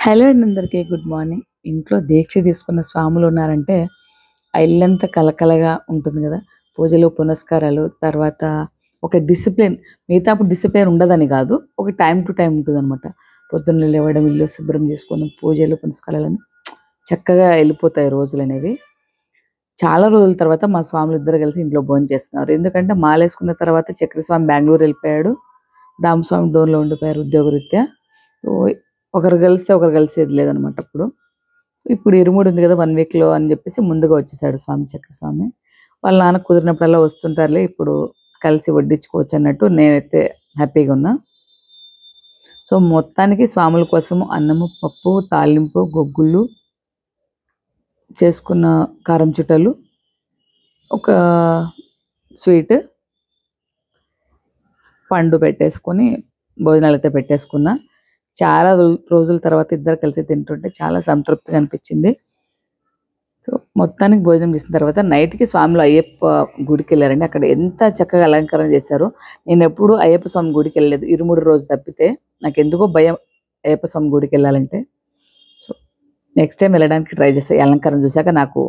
Hello అండి అందరికీ good morning. ఇంట్లో దీక్ష తీసుకున్న స్వాములు ఉన్నారంటే ఆ ఇల్లంతా కలకలగా ఉంటుంది కదా. పూజలు పునస్కారాలు తర్వాత ఒక డిసిప్లిన్. మిగతాప్పుడు డిసిప్లిన్ ఉండదని కాదు, ఒక టైం టు టైం ఉంటుందన్నమాట. పొద్దున్న లేవడం, ఇల్లు శుభ్రం చేసుకొని పూజలు పునస్కారాలని చక్కగా వెళ్ళిపోతాయి రోజులు అనేవి. చాలా రోజుల తర్వాత మా స్వాములు ఇద్దరు కలిసి ఇంట్లో భోజనం చేస్తున్నారు. ఎందుకంటే మాలేసుకున్న తర్వాత చక్రస్వామి బెంగళూరు వెళ్ళిపోయాడు, దామస్వామి డోర్లో ఉండిపోయారు ఉద్యోగరీత్యా. సో ఒకరు కలిస్తే ఒకరు కలిసేది లేదనమాట. ఇప్పుడు ఇరుముడి ఉంది కదా 1 వీక్‌లో అని చెప్పేసి ముందుగా వచ్చేసాడు స్వామి చక్రస్వామి. వాళ్ళ నాన్న కుదిరినప్పుడల్లా వస్తుంటారులే, ఇప్పుడు కలిసి వడ్డించుకోవచ్చు అన్నట్టు నేనైతే హ్యాపీగా ఉన్నా. సో మొత్తానికి స్వాముల కోసము అన్నము, పప్పు, తాలింపు, గొగ్గుళ్ళు, చేసుకున్న కారం చుట్టలు, ఒక స్వీట్, పండు పెట్టేసుకొని భోజనాలైతే పెట్టేసుకున్నా. చాలా రోజుల తర్వాత ఇద్దరు కలిసి తింటుంటే చాలా సంతృప్తిగా అనిపించింది. సో మొత్తానికి భోజనం చేసిన తర్వాత నైట్‌కి స్వాములు అయ్యప్ప గుడికెళ్లారండి. అక్కడ ఎంత చక్కగా అలంకరణ చేశారో. నేనెప్పుడు అయ్యప్ప స్వామి గుడికెళ్ళలేదు, ఇరుముడి రోజు తప్పితే. నాకెందుకో భయం అయ్యప్ప స్వామి గుడికెళ్ళాలంటే. సో నెక్స్ట్ టైమ్ వెళ్ళడానికి ట్రై చేస్తా. ఈ అలంకరణ చూసాక నాకు